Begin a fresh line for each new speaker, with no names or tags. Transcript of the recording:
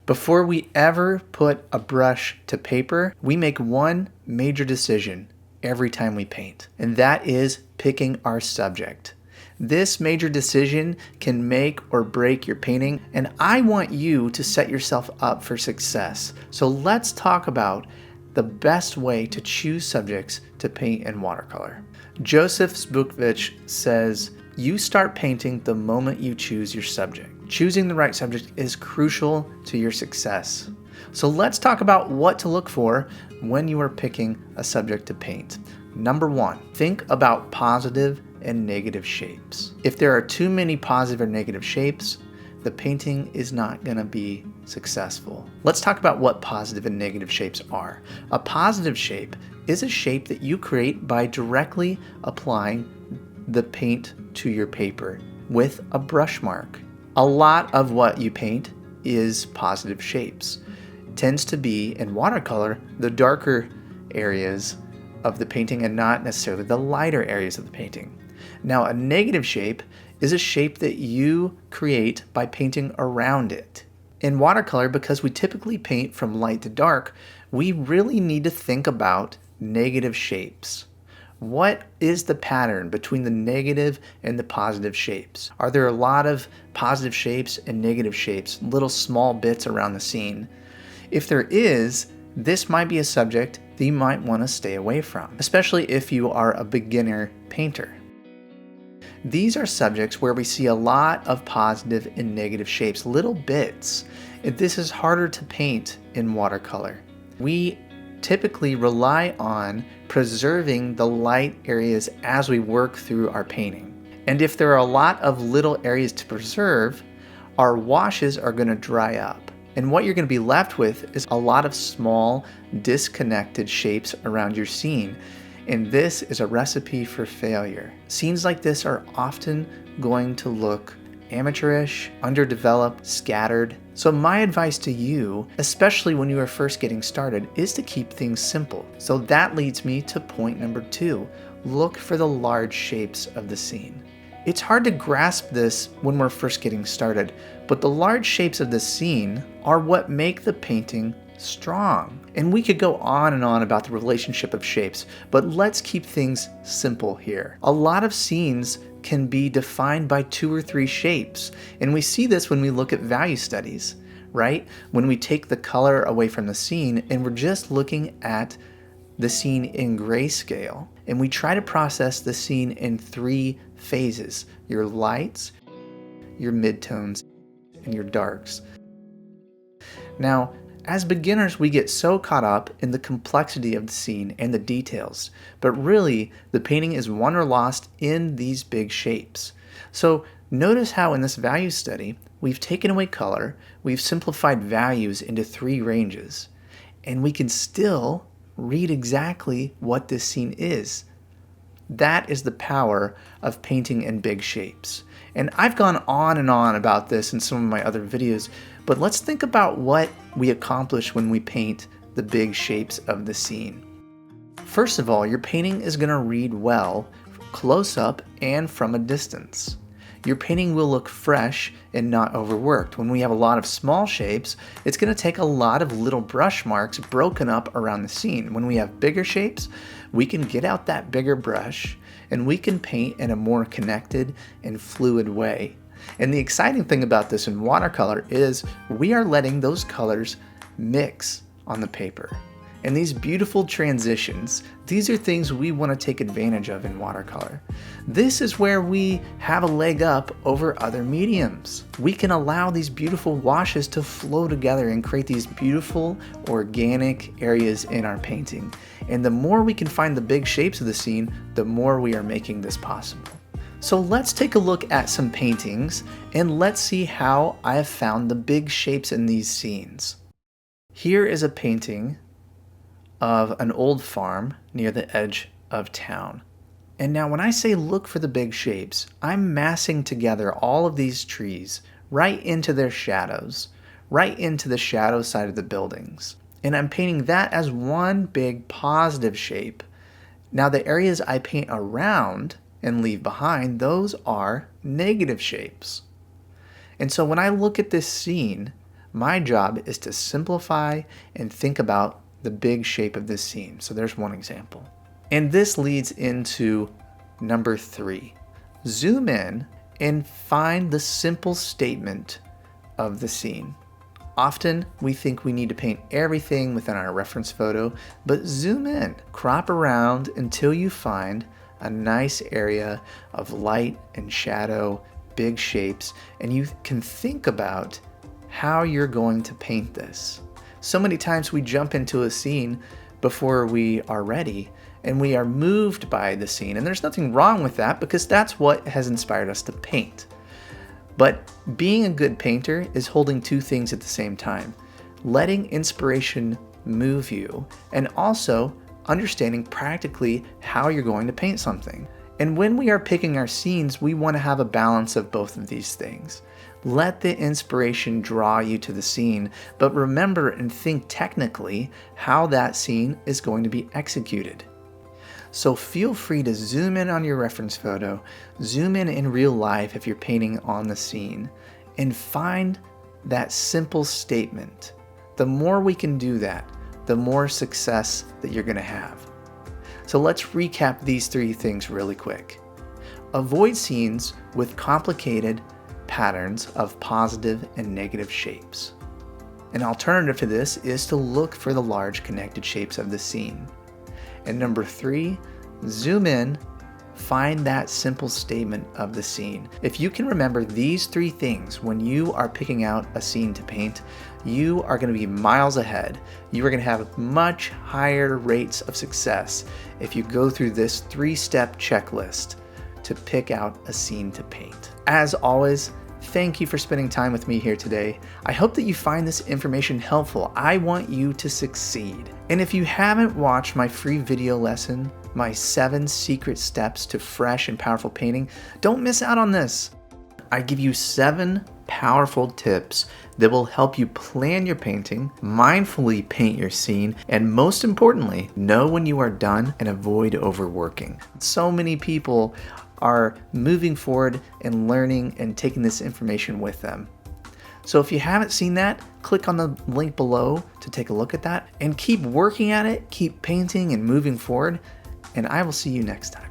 Before we ever put a brush to paper, we make one major decision every time we paint, and that is picking our subject. This major decision can make or break your painting, and I want you to set yourself up for success. So let's talk about the best way to choose subjects to paint in watercolor. Joseph Zbukvich says, "You start painting the moment you choose your subject." Choosing the right subject is crucial to your success. So let's talk about what to look for when you are picking a subject to paint. Number one, think about positive and negative shapes. If there are too many positive or negative shapes, the painting is not going to be successful. Let's talk about what positive and negative shapes are. A positive shape is a shape that you create by directly applying the paint to your paper with a brush mark. A lot of what you paint is positive shapes. It tends to be, in watercolor, the darker areas of the painting and not necessarily the lighter areas of the painting. Now, a negative shape is a shape that you create by painting around it. In watercolor, because we typically paint from light to dark, we really need to think about negative shapes. What is the pattern between the negative and the positive shapes? Are there a lot of positive shapes and negative shapes, little small bits around the scene? If there is, this might be a subject that you might want to stay away from, especially if you are a beginner painter. These are subjects where we see a lot of positive and negative shapes, little bits. This is harder to paint in watercolor. We typically rely on preserving the light areas as we work through our painting. And if there are a lot of little areas to preserve, our washes are going to dry up. And what you're going to be left with is a lot of small, disconnected shapes around your scene. And this is a recipe for failure. Scenes like this are often going to look amateurish, underdeveloped, scattered. So my advice to you, especially when you are first getting started, is to keep things simple. So that leads me to point number two. Look for the large shapes of the scene. It's hard to grasp this when we're first getting started, but the large shapes of the scene are what make the painting strong. And we could go on and on about the relationship of shapes, but let's keep things simple here. A lot of scenes can be defined by 2 or 3 shapes, and we see this when we look at value studies, right? When we take the color away from the scene and we're just looking at the scene in grayscale, and we try to process the scene in 3 phases: your lights, your midtones, and your darks. Now, as beginners, we get so caught up in the complexity of the scene and the details, but really the painting is won or lost in these big shapes. So notice how in this value study, we've taken away color, we've simplified values into 3 ranges, and we can still read exactly what this scene is. That is the power of painting in big shapes. And I've gone on and on about this in some of my other videos, but let's think about what we accomplish when we paint the big shapes of the scene. First of all, your painting is going to read well close up and from a distance. Your painting will look fresh and not overworked. When we have a lot of small shapes, it's going to take a lot of little brush marks broken up around the scene. When we have bigger shapes, we can get out that bigger brush and we can paint in a more connected and fluid way. And the exciting thing about this in watercolor is we are letting those colors mix on the paper. And these beautiful transitions, these are things we want to take advantage of in watercolor. This is where we have a leg up over other mediums. We can allow these beautiful washes to flow together and create these beautiful organic areas in our painting. And the more we can find the big shapes of the scene, the more we are making this possible. So let's take a look at some paintings and let's see how I have found the big shapes in these scenes. Here is a painting of an old farm near the edge of town. And now when I say look for the big shapes, I'm massing together all of these trees right into their shadows, right into the shadow side of the buildings. And I'm painting that as one big positive shape. Now the areas I paint around and leave behind, those are negative shapes. And so when I look at this scene, My job is to simplify and think about the big shape of this scene. So there's one example. And this leads into number 3. Zoom in and find the simple statement of the scene. Often we think we need to paint everything within our reference photo, but zoom in, crop around until you find a nice area of light and shadow, big shapes, and you can think about how you're going to paint this. So many times we jump into a scene before we are ready, and we are moved by the scene, and there's nothing wrong with that because that's what has inspired us to paint. But being a good painter is holding two things at the same time: letting inspiration move you, and also understanding practically how you're going to paint something. And when we are picking our scenes, we want to have a balance of both of these things. Let the inspiration draw you to the scene, but remember and think technically how that scene is going to be executed. So feel free to zoom in on your reference photo, zoom in real life if you're painting on the scene, and find that simple statement. The more we can do that, the more success that you're going to have. So let's recap these 3 things really quick. Avoid scenes with complicated patterns of positive and negative shapes. An alternative to this is to look for the large connected shapes of the scene. And number 3, zoom in, find that simple statement of the scene. If you can remember these 3 things when you are picking out a scene to paint, you are going to be miles ahead. You are going to have much higher rates of success if you go through this 3-step checklist to pick out a scene to paint. As always, thank you for spending time with me here today. I hope that you find this information helpful. I want you to succeed. And if you haven't watched my free video lesson, my 7 secret steps to fresh and powerful painting, don't miss out on this. I give you 7 powerful tips that will help you plan your painting, mindfully paint your scene, and most importantly, know when you are done and avoid overworking. So many people are moving forward and learning and taking this information with them. So if you haven't seen that, click on the link below to take a look at that and keep working at it, keep painting and moving forward, and I will see you next time.